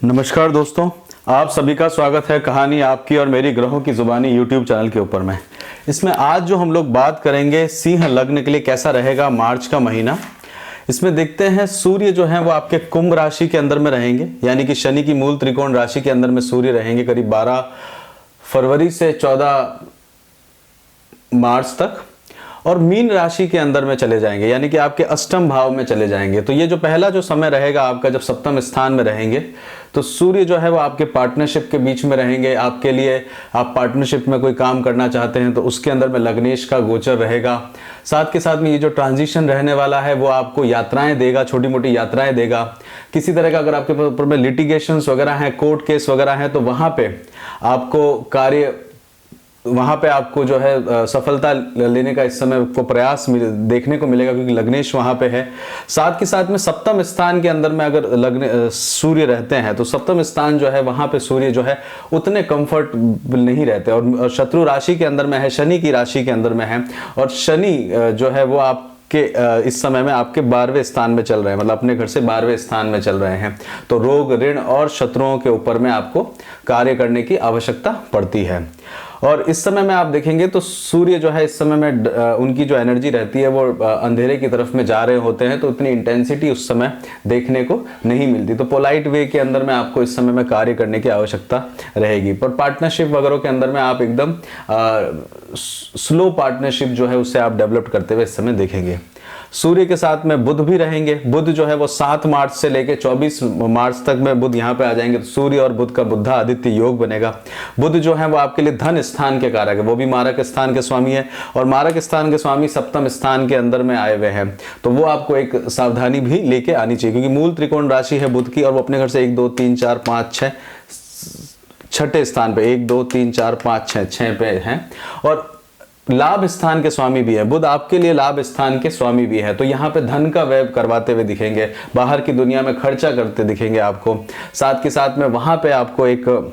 नमस्कार दोस्तों, आप सभी का स्वागत है कहानी आपकी और मेरी ग्रहों की जुबानी यूट्यूब चैनल के ऊपर में। इसमें आज जो हम लोग बात करेंगे सिंह लग्न के लिए कैसा रहेगा मार्च का महीना। इसमें देखते हैं सूर्य जो है वो आपके कुंभ राशि के अंदर में रहेंगे, यानी कि शनि की मूल त्रिकोण राशि के अंदर में सूर्य रहेंगे करीब 12 फरवरी से 14 मार्च तक, और मीन राशि के अंदर में चले जाएंगे, यानी कि आपके अष्टम भाव में चले जाएंगे। तो ये जो पहला जो समय रहेगा आपका, जब सप्तम स्थान में रहेंगे तो सूर्य जो है वो आपके पार्टनरशिप के बीच में रहेंगे। आपके लिए, आप पार्टनरशिप में कोई काम करना चाहते हैं तो उसके अंदर में लग्नेश का गोचर रहेगा। साथ के साथ में ये जो ट्रांजिशन रहने वाला है वो आपको यात्राएं देगा, छोटी मोटी यात्राएं देगा। किसी तरह का अगर आपके ऊपर में लिटिगेशंस वगैरह हैं, कोर्ट केस वगैरह हैं, तो वहां पे आपको जो है सफलता लेने का इस समय को प्रयास देखने को मिलेगा, क्योंकि लग्नेश वहां पे है। साथ के साथ में सप्तम स्थान के अंदर में अगर सूर्य रहते हैं तो सप्तम स्थान जो है वहां पे सूर्य जो है उतने कंफर्टेबल नहीं रहते, और शत्रु राशि के अंदर में है, शनि की राशि के अंदर में है। और शनि जो है वो आप इस समय में आपके 12वें स्थान में चल रहे हैं, मतलब अपने घर से 12वें स्थान में चल रहे हैं। तो रोग, ऋण और शत्रुओं के ऊपर में आपको कार्य करने की आवश्यकता पड़ती है। और इस समय में आप देखेंगे तो सूर्य जो है इस समय में उनकी जो एनर्जी रहती है वो अंधेरे की तरफ में जा रहे होते हैं, तो उतनी इंटेंसिटी उस समय देखने को नहीं मिलती। तो पोलाइट वे के अंदर में आपको इस समय में कार्य करने की आवश्यकता रहेगी। पर पार्टनरशिप वगैरह के अंदर में आप एकदम स्लो पार्टनरशिप जो है उससे आप डेवलप करते हुए इस समय देखेंगे। सूर्य के साथ में बुध भी रहेंगे। बुध जो है वो 7 मार्च से लेकर 24 मार्च तक में बुध यहाँ पे आ जाएंगे, तो सूर्य और बुध का बुद्धा आदित्य योग बनेगा। बुध जो है वो आपके लिए धन स्थान के कारक है, वो भी मारक स्थान के स्वामी है, और मारक स्थान के स्वामी सप्तम स्थान के अंदर में आए हुए हैं। तो वो आपको एक सावधानी भी लेके आनी चाहिए, क्योंकि मूल त्रिकोण राशि है बुध की, और वो अपने घर से 1 2 3 4 5 6 छठे स्थान पे 1 2 3 4 5 6 पे हैं। और लाभ स्थान के स्वामी भी है बुध, आपके लिए लाभ स्थान के स्वामी भी है। तो यहाँ पे धन का व्यय करवाते हुए दिखेंगे, बाहर की दुनिया में खर्चा करते दिखेंगे आपको। साथ के साथ में वहां पे आपको एक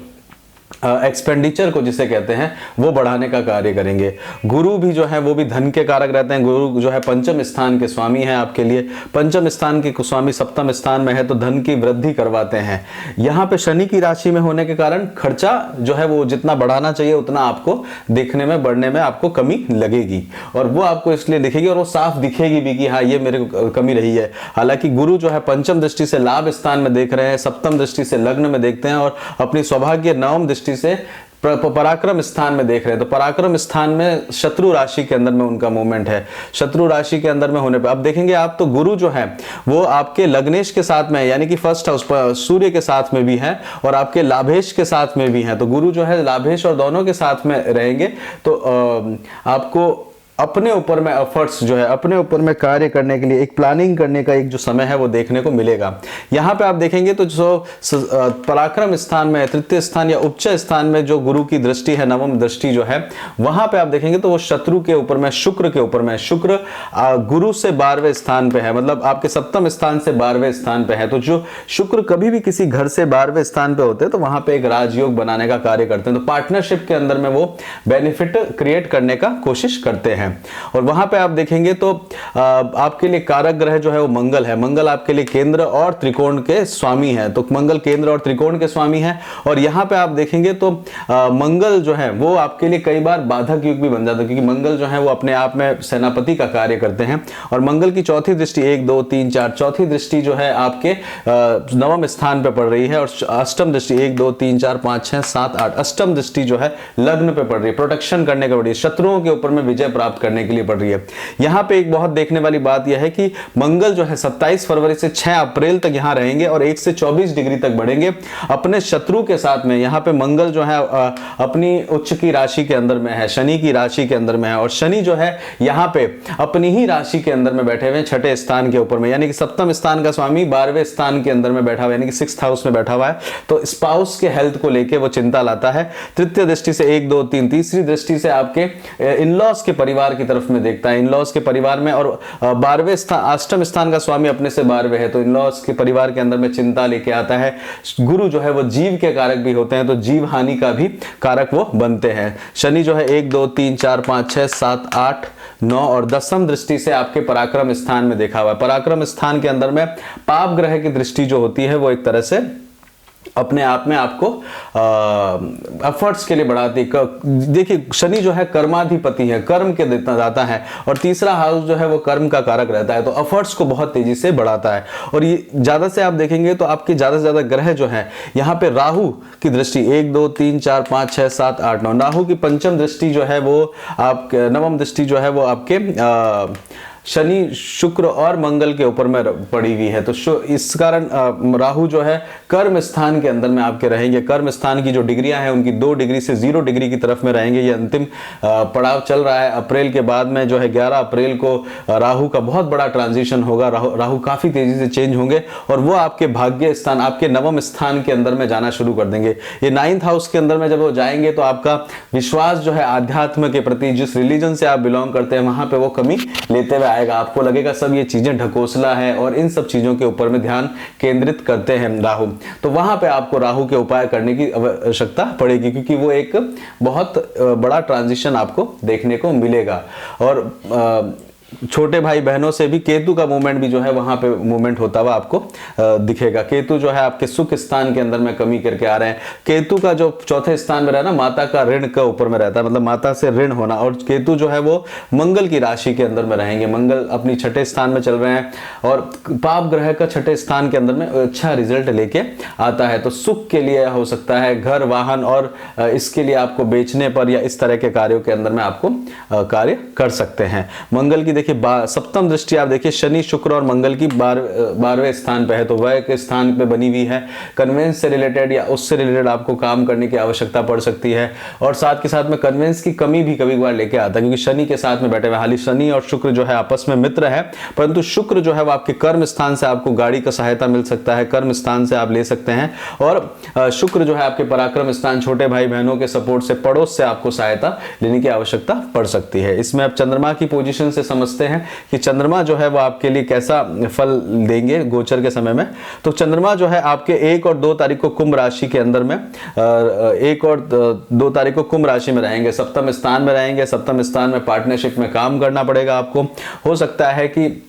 एक्सपेंडिचर को जिसे कहते हैं वो बढ़ाने का कार्य करेंगे। गुरु भी जो है वो भी धन के कारक रहते हैं। गुरु जो है पंचम स्थान के स्वामी हैं आपके लिए। पंचम स्थान के स्वामी सप्तम स्थान में है तो धन की वृद्धि करवाते हैं। यहाँ पे शनि की राशि में होने के कारण खर्चा जो है वो जितना बढ़ाना चाहिए उतना आपको देखने में, बढ़ने में आपको कमी लगेगी, और वो आपको इसलिए दिखेगी, और वो साफ दिखेगी भी कि हाँ ये मेरे को कमी रही है। हालांकि गुरु जो है पंचम दृष्टि से लाभ स्थान में देख रहे हैं, सप्तम दृष्टि से लग्न में देखते हैं, और अपनी सौभाग्य नवम दृष्टि से पराक्रम स्थान में देख रहे हैं। तो पराक्रम स्थान में शत्रु राशि के अंदर में उनका मूवमेंट है। शत्रु राशि के अंदर में होने पर अब देखेंगे आप, तो गुरु जो है वो आपके लग्नेश के साथ में, यानी कि फर्स्ट हाउस पर सूर्य के साथ में भी है, और आपके लाभेश के साथ में भी है। तो गुरु जो है लाभेश और दोनों के साथ में रहेंगे, तो आपको अपने ऊपर में एफर्ट्स जो है, अपने ऊपर में कार्य करने के लिए एक प्लानिंग करने का एक जो समय है वो देखने को मिलेगा। यहाँ पे आप देखेंगे तो जो पराक्रम स्थान में, तृतीय स्थान या उच्च स्थान में जो गुरु की दृष्टि है, नवम दृष्टि जो है, वहां पे आप देखेंगे तो वो शत्रु के ऊपर में, शुक्र के ऊपर में, शुक्र गुरु से 12वें स्थान पे है, मतलब आपके सप्तम स्थान से 12वें स्थान पे है। तो जो शुक्र कभी भी किसी घर से 12वें स्थान पे होते हैं तो वहां पे एक राजयोग बनाने का कार्य करते हैं। तो पार्टनरशिप के अंदर में वो बेनिफिट क्रिएट करने का कोशिश करते हैं। और वहां पे आप देखेंगे तो आपके लिए कारक ग्रह जो है वो मंगल है। मंगल आपके लिए केंद्र और त्रिकोण के स्वामी है, तो मंगल केंद्र और त्रिकोण के स्वामी है। और यहाँ पे आप देखेंगे तो मंगल जो है वो आपके लिए कई बार बाधक युग भी बन जाता है, क्योंकि मंगल जो है वो अपने आप में सेनापति का कार्य करते हैं। और मंगल की चौथी दृष्टि 1 2 3 4 चौथी दृष्टि जो है आपके नवम स्थान पे पड़ रही है, और अष्टम दृष्टि 1 2 3 4 5 6 7 8 अष्टम दृष्टि जो है लग्न पे पड़ रही है, प्रोटेक्शन करने का पड़ रही है, शत्रुओं के ऊपर में विजय प्राप्त करने के लिए पड़ रही है। यहां पे एक बहुत देखने वाली बात यह है कि मंगल जो है 27 फरवरी से 6 अप्रैल तक यहां रहेंगे, और 1 से 24 डिग्री तक बढ़ेंगे अपने शत्रु के साथ में। यहां पे मंगल जो है अपनी उच्च की राशि के अंदर में है, शनि की राशि के अंदर में है, और शनि जो है यहां पे अपनी ही राशि के अंदर में बैठे हुए हैं, छठे स्थान के ऊपर में, यानी कि सप्तम स्थान का स्वामी 12वें स्थान के अंदर में बैठा हुआ है, यानी कि 6th हाउस में बैठा हुआ है। तो स्पाउस के हेल्थ को लेके वो चिंता लाता है। तृतीय दृष्टि से 1 2 3, तीसरी दृष्टि से आपके इन-लॉज के परिवार की तरफ में देखता है, इन-लॉज के परिवार में। और 12वें स्थान, अष्टम स्थान का स्वामी अपने से 12वें है, तो इन-लॉज के परिवार के अंदर में चिंता लेके आता है। गुरु जो है वो जीव के कारक भी होते हैं, तो जीव हानि का भी कारक वो बनते हैं। शनि जो है 1 2 3 4 5 6 7 8 9 और 10वीं दृष्टि से आपके पराक्रम स्थान में देखा हुआ है। पराक्रम स्थान के अंदर में पाप ग्रह की दृष्टि जो होती है वो एक तरह से अपने आप में आपको एफर्ट्स के लिए बढ़ाती। देखिए शनि जो है कर्माधिपति है, कर्म के देता जाता है, और तीसरा हाउस जो है वो कर्म का कारक रहता है, तो एफर्ट्स को बहुत तेजी से बढ़ाता है। और ये ज्यादा से आप देखेंगे तो आपके ज्यादा से ज्यादा ग्रह जो है यहाँ पे राहु की दृष्टि 1 2 3 4 5 6 7 8 9, राहु की पंचम दृष्टि जो है वो आपके, नवम दृष्टि जो है वो आपके शनि शुक्र और मंगल के ऊपर में पड़ी हुई है। तो इस कारण राहु जो है कर्म स्थान के अंदर में आपके रहेंगे। कर्म स्थान की जो डिग्रियां हैं उनकी 2 डिग्री से 0 डिग्री की तरफ में रहेंगे। ये अंतिम पड़ाव चल रहा है। अप्रैल के बाद में जो है 11 अप्रैल को राहु का बहुत बड़ा ट्रांजिशन होगा। राहु काफी तेजी से चेंज होंगे और वो आपके भाग्य स्थान, आपके नवम स्थान के अंदर में जाना शुरू कर देंगे। ये 9th हाउस के अंदर में जब वो जाएंगे तो आपका विश्वास जो है आध्यात्म के प्रति, जिस रिलीजन से आप बिलोंग करते हैं वहां पे वो कमी लेते हुए आएगा। आपको लगेगा सब ये चीजें ढकोसला है और इन सब चीजों के ऊपर में ध्यान केंद्रित करते हैं राहु, तो वहां पे आपको राहु के उपाय करने की आवश्यकता पड़ेगी, क्योंकि वो एक बहुत बड़ा ट्रांजिशन आपको देखने को मिलेगा। और छोटे भाई बहनों से भी केतु का मूवमेंट भी जो है वहां पे मूवमेंट होता हुआ आपको दिखेगा। केतु जो है आपके सुख स्थान के अंदर में कमी करके आ रहे हैं। केतु का जो चौथे स्थान में रहना माता का ऋण का ऊपर में रहता है, मतलब माता से ऋण होना। और केतु जो है वो मंगल की राशि के अंदर में रहेंगे। मंगल अपनी छठे स्थान में चल रहे हैं और पाप ग्रह का छठे स्थान के अंदर में अच्छा रिजल्ट लेके आता है। तो सुख के लिए हो सकता है, घर वाहन और इसके लिए आपको बेचने पर या इस तरह के कार्यों के अंदर में आपको कार्य कर सकते हैं। मंगल की देखिए सप्तम दृष्टि आप देखिए शनि शुक्र और मंगल की 12वें स्थान पे है, तो वह के स्थान पे बनी हुई है। कन्वेंस से रिलेटेड या उससे रिलेटेड आपको काम करने की आवश्यकता पड़ सकती है। और साथ के साथ में कन्वेंस की कमी भी कभी कभार लेके आता है, क्योंकि शनि के साथ में बैठे हुए, हालांकि शनि और शुक्र जो है आपस में मित्र है, परंतु शुक्र जो है वो आपके कर्म स्थान से आपको गाड़ी का सहायता मिल सकता है, कर्म स्थान से आप ले सकते हैं। और शुक्र जो है आपके पराक्रम स्थान, छोटे भाई बहनों के सपोर्ट से, पड़ोस से आपको सहायता लेने की आवश्यकता पड़ सकती है। इसमें आप चंद्रमा की पोजीशन से समझते हैं कि चंद्रमा जो है वो आपके लिए कैसा फल देंगे गोचर के समय में। तो चंद्रमा जो है आपके 1 और 2 तारीख को कुंभ राशि के अंदर में 1 और 2 तारीख को कुंभ राशि में रहेंगे, सप्तम स्थान में रहेंगे। सप्तम स्थान में पार्टनरशिप में काम करना पड़ेगा आपको। हो सकता है कि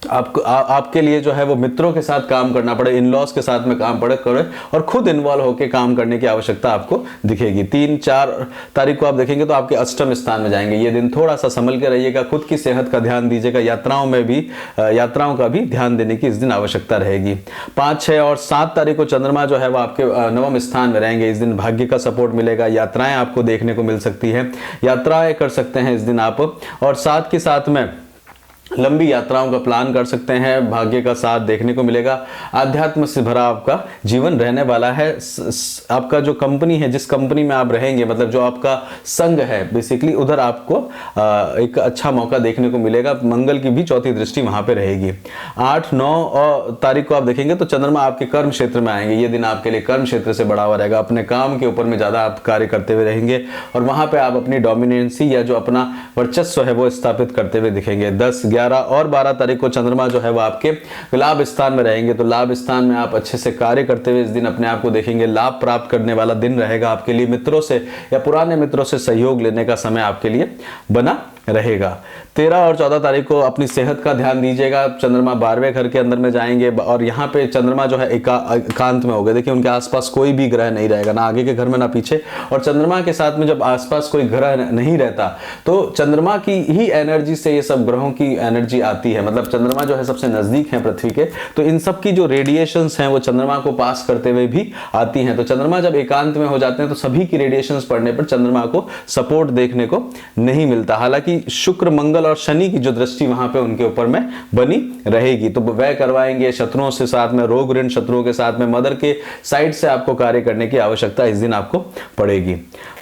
आपके लिए जो है वो मित्रों के साथ काम करना पड़े, इन-लॉज के साथ में काम पड़े करे और खुद इन्वॉल्व होकर काम करने की आवश्यकता आपको दिखेगी। 3-4 तारीख को आप देखेंगे तो आपके अष्टम स्थान में जाएंगे। ये दिन थोड़ा सा संभल के रहिएगा, खुद की सेहत का ध्यान दीजिएगा, यात्राओं का भी ध्यान देने की इस दिन आवश्यकता रहेगी। 5, 6 और 7 तारीख को चंद्रमा जो है वो आपके नवम स्थान में रहेंगे। इस दिन भाग्य का सपोर्ट मिलेगा, यात्राएं आपको देखने को मिल सकती है, यात्राएं कर सकते हैं इस दिन आप। और साथ के साथ में लंबी यात्राओं का प्लान कर सकते हैं, भाग्य का साथ देखने को मिलेगा। आध्यात्म से भरा आपका जीवन रहने वाला है। आपका जो कंपनी है, जिस कंपनी में आप रहेंगे, मतलब जो आपका संघ है बेसिकली, उधर आपको एक अच्छा मौका देखने को मिलेगा। मंगल की भी चौथी दृष्टि वहां पे रहेगी। 8, 9 तारीख को आप देखेंगे तो चंद्रमा आपके कर्म क्षेत्र में आएंगे। ये दिन आपके लिए कर्म क्षेत्र से बढ़ावा रहेगा, अपने काम के ऊपर में ज्यादा आप कार्य करते हुए रहेंगे और वहां पे आप अपनी डोमिनेंसी या जो अपना वर्चस्व है वो स्थापित करते हुए दिखेंगे। 10, 11 और 12 तारीख को चंद्रमा जो है वो आपके लाभ स्थान में रहेंगे। तो लाभ स्थान में आप अच्छे से कार्य करते हुए इस दिन अपने आप को देखेंगे। लाभ प्राप्त करने वाला दिन रहेगा आपके लिए। मित्रों से या पुराने मित्रों से सहयोग लेने का समय आपके लिए बना रहेगा। 13 और 14 तारीख को अपनी सेहत का ध्यान दीजिएगा। चंद्रमा 12वें घर के अंदर में जाएंगे और यहाँ पे चंद्रमा जो है एकांत में होगा। देखिए उनके आसपास कोई भी ग्रह नहीं रहेगा, ना आगे के घर में ना पीछे। और चंद्रमा के साथ में जब आसपास कोई ग्रह नहीं रहता तो चंद्रमा की ही एनर्जी से ये सब ग्रहों की एनर्जी आती है। मतलब चंद्रमा जो है सबसे नजदीक है पृथ्वी के, तो इन सब की जो रेडिएशंस हैं वो चंद्रमा को पास करते हुए भी आती हैं। तो चंद्रमा जब एकांत में हो जाते हैं तो सभी की रेडिएशंस पड़ने पर चंद्रमा को सपोर्ट देखने को नहीं मिलता। हालांकि शुक्र, मंगल और शनि की जो दृष्टि वहां पे उनके ऊपर में बनी रहेगी, तो वह करवाएंगे। शत्रुओं से साथ में, रोग ऋण शत्रुओं के साथ में, मदर के साइड से आपको कार्य करने की आवश्यकता इस दिन आपको पड़ेगी।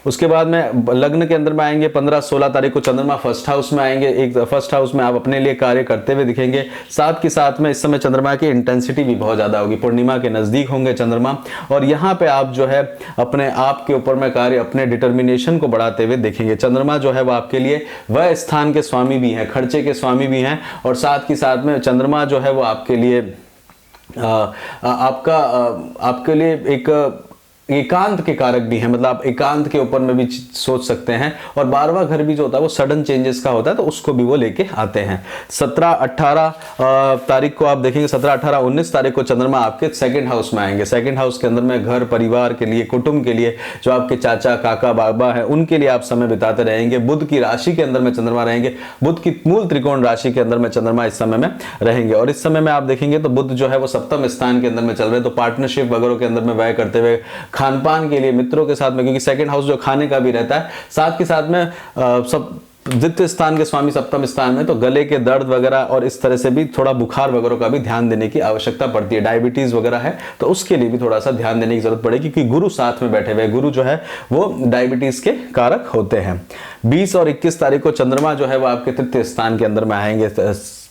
उसके बाद में लग्न के अंदर में आएंगे। 15-16 तारीख को चंद्रमा फर्स्ट हाउस में आएंगे। एक फर्स्ट हाउस में आप अपने लिए कार्य करते हुए दिखेंगे। साथ के साथ में इस समय चंद्रमा की इंटेंसिटी भी बहुत ज्यादा होगी। पूर्णिमा के नजदीक होंगे चंद्रमा और यहाँ पे आप जो है अपने आप के ऊपर में कार्य, अपने डिटर्मिनेशन को बढ़ाते हुए देखेंगे। चंद्रमा जो है वो आपके लिए वह स्थान के स्वामी भी हैं, खर्चे के स्वामी भी हैं। और साथ के साथ में चंद्रमा जो है वो आपके लिए आपके लिए एक एकांत के कारक भी हैं, मतलब आप एकांत के ऊपर में भी सोच सकते हैं। और 12वां घर भी जो होता है वो सडन चेंजेस का होता है, तो उसको भी वो लेके आते हैं। 17-18 तारीख को आप देखेंगे, 17-18-19 तारीख को चंद्रमा आपके सेकंड हाउस में आएंगे। सेकंड हाउस के अंदर में घर परिवार के लिए, कुटुंब के लिए, जो आपके चाचा काका बाबा है उनके लिए आप समय बिताते रहेंगे। बुध की राशि के अंदर में चंद्रमा रहेंगे, बुध की मूल त्रिकोण राशि के अंदर में चंद्रमा इस समय में रहेंगे। और इस समय में आप देखेंगे तो बुध जो है वो सप्तम स्थान के अंदर में चल रहे हैं, तो पार्टनरशिप वगैरह के अंदर में व्यय करते हुए, खान पान के लिए, मित्रों के साथ में, क्योंकि सेकंड हाउस जो खाने का भी रहता है, साथ के साथ में सब द्वितीय स्थान के स्वामी सप्तम स्थान में, तो गले के दर्द वगैरह और इस तरह से भी थोड़ा बुखार वगैरह का भी ध्यान देने की आवश्यकता पड़ती है। डायबिटीज वगैरह है तो उसके लिए भी थोड़ा सा ध्यान देने की जरूरत पड़ेगी, क्योंकि गुरु साथ में बैठे हुए, गुरु जो है वो डायबिटीज के कारक होते हैं। 20 और 21 तारीख को चंद्रमा जो है वो आपके तृतीय स्थान के अंदर में आएंगे,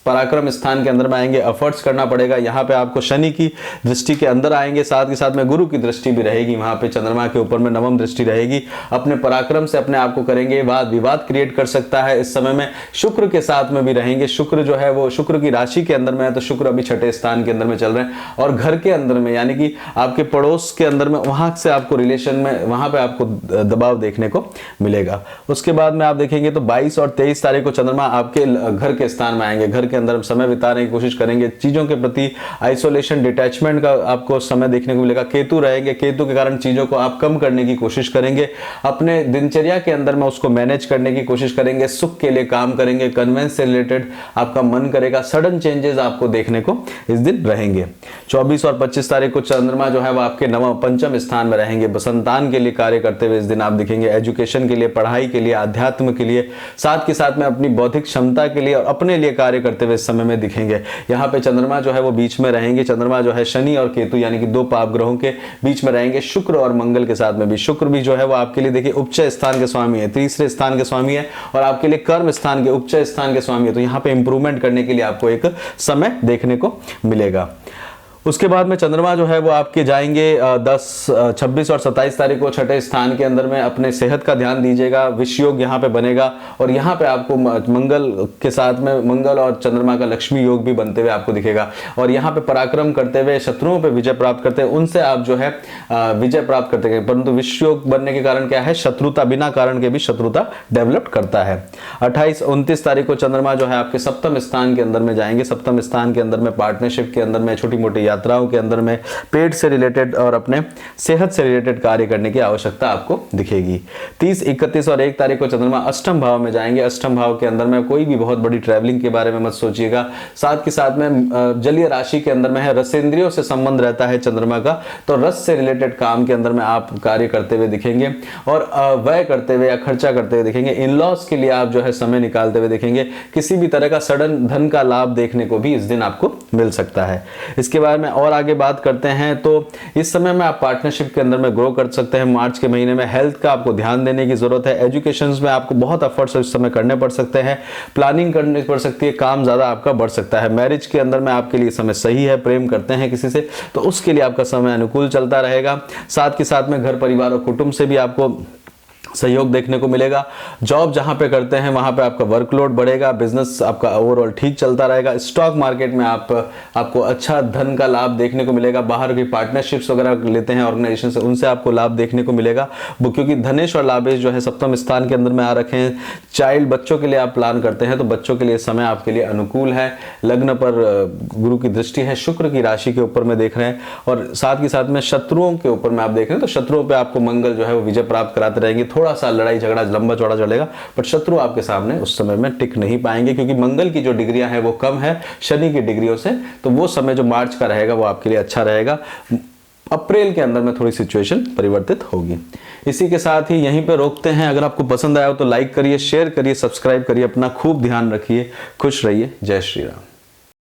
पराक्रम स्थान के अंदर में आएंगे। एफर्ट्स करना पड़ेगा, यहाँ पे आपको शनि की दृष्टि के अंदर आएंगे, साथ ही साथ में गुरु की दृष्टि भी रहेगी, वहां पे चंद्रमा के ऊपर में नवम दृष्टि रहेगी। अपने पराक्रम से अपने आप को करेंगे, वाद विवाद क्रिएट कर सकता है। इस समय में शुक्र के साथ में भी रहेंगे, शुक्र जो है वो शुक्र की राशि के अंदर में है, तो शुक्र अभी छठे स्थान के अंदर में चल रहे हैं। और घर के अंदर में यानी कि आपके पड़ोस के अंदर में, वहां से आपको रिलेशन में, वहां पे आपको दबाव देखने को मिलेगा। उसके बाद में आप देखेंगे तो 22 और 23 तारीख को चंद्रमा आपके घर के स्थान में आएंगे, घर के अंदर समय बिताने की कोशिश करेंगे, चीजों के प्रति आइसोलेशन डिटैचमेंट का आपको समय देखने को मिलेगा। केतु रहेंगे, केतु के कारण चीजों को आप कम करने की कोशिश करेंगे, अपने दिनचर्या के अंदर में उसको मैनेज करने की कोशिश करेंगे, सुख के लिए काम करेंगे, कन्वेंस से रिलेटेड आपका मन करेगा। सडन चेंजेस आपको देखने को इस दिन रहेंगे। 24 और 25 तारीख को चंद्रमा जो है वो आपके नवम पंचम स्थान में रहेंगे, संतान के लिए कार्य करते हुए इस दिन आप दिखेंगे, एजुकेशन के लिए, पढ़ाई के लिए, आध्यात्म के लिए, साथ के साथ में अपनी बौद्धिक क्षमता के लिए और अपने लिए कार्य करते हुए इस समय में दिखेंगे। यहाँ पे चंद्रमा जो है वो बीच में रहेंगे, चंद्रमा जो है शनि और केतु यानी कि दो पाप ग्रहों के बीच में रहेंगे, शुक्र और मंगल के साथ में भी। शुक्र भी जो है वो आपके लिए देखिए उच्च स्थान के स्वामी है, तीसरे स्थान के स्वामी है, और आपके लिए कर्म स्थान के, उच्च स्थान के स्वामी है, तो यहाँ पे इंप्रूवमेंट करने के लिए आपको एक समय देखने को मिलेगा। उसके बाद में चंद्रमा जो है वो आपके जाएंगे 26 और 27 तारीख को छठे स्थान के अंदर में। अपने सेहत का ध्यान दीजिएगा, विष योग यहाँ पे बनेगा, और यहाँ पे आपको मंगल के साथ में, मंगल और चंद्रमा का लक्ष्मी योग भी बनते हुए आपको दिखेगा। और यहाँ पे पराक्रम करते हुए, शत्रुओं पे विजय प्राप्त करते हैं, उनसे आप जो है विजय प्राप्त करते हैं। परंतु विष योग बनने के कारण क्या है, शत्रुता, बिना कारण के भी शत्रुता डेवलप करता है। 28-29 तारीख को चंद्रमा जो है आपके सप्तम स्थान के अंदर में जाएंगे। सप्तम स्थान के अंदर में पार्टनरशिप के अंदर में, छोटी मोटी यात्राओं के अंदर में, पेट से रिलेटेड और अपने सेहत से रिलेटेड कार्य करने की आवश्यकता आपको दिखेगी। 30, 31 और 1 तारीख को चंद्रमा अष्टम भाव में जाएंगे। अष्टम भाव के अंदर में कोई भी बहुत बड़ी ट्रैवलिंग के बारे में मत सोचिएगा। साथ के साथ में जलीय राशि के अंदर में है, रसेंद्रियों से संबंध रहता है चंद्रमा का, तो रस से रिलेटेड काम के अंदर में आप कार्य करते हुए दिखेंगे और व्यय करते हुए या खर्चा करते हुए दिखेंगे। इन लॉस के लिए आप जो है समय निकालते हुए दिखेंगे। किसी भी तरह का सडन धन का लाभ देखने को भी इस दिन आपको मिल सकता है। इसके बारे में और आगे बात करते हैं तो इस समय में आप पार्टनरशिप के अंदर में ग्रो कर सकते हैं। मार्च के महीने में हेल्थ का आपको ध्यान देने की जरूरत है। एजुकेशन में आपको बहुत एफर्ट्स इस समय करने पड़ सकते हैं, प्लानिंग करनी पड़ सकती है, काम ज्यादा आपका बढ़ सकता है। मैरिज के अंदर में आपके लिए समय सही है, प्रेम करते हैं किसी से तो उसके लिए आपका समय अनुकूल चलता रहेगा। साथ के साथ में घर परिवार और कुटुंब से भी आपको सहयोग देखने को मिलेगा। जॉब जहां पे करते हैं वहां पे आपका वर्कलोड बढ़ेगा, बिजनेस आपका ओवरऑल ठीक चलता रहेगा। स्टॉक मार्केट में आपको अच्छा धन का लाभ देखने को मिलेगा। बाहर की पार्टनरशिप्स वगैरह लेते हैं ऑर्गेनाइजेशन से, उनसे आपको लाभ देखने को मिलेगा, क्योंकि धनेश और लाभेश जो है सप्तम स्थान के अंदर में आ रखे हैं। चाइल्ड, बच्चों के लिए आप प्लान करते हैं तो बच्चों के लिए समय आपके लिए अनुकूल है। लग्न पर गुरु की दृष्टि है, शुक्र की राशि के ऊपर में देख रहे हैं, और साथ ही साथ में शत्रुओं के ऊपर में आप देख रहे हैं तो शत्रुओं पर आपको मंगल जो है वो विजय प्राप्त कराते रहेंगे। थोड़ा सा लड़ाई झगड़ा लंबा चौड़ा चलेगा, पर शत्रु आपके सामने उस समय में टिक नहीं पाएंगे, क्योंकि मंगल की जो डिग्रियां हैं वो कम है शनि की डिग्रियों से। तो वो समय जो मार्च का रहेगा वो आपके लिए अच्छा रहेगा। अप्रैल के अंदर में थोड़ी सिचुएशन परिवर्तित होगी। इसी के साथ ही यहीं पे रोकते हैं। अगर आपको पसंद आया हो तो लाइक करिए, शेयर करिए, सब्सक्राइब करिए। अपना खूब ध्यान रखिए, खुश रहिए। जय श्री राम।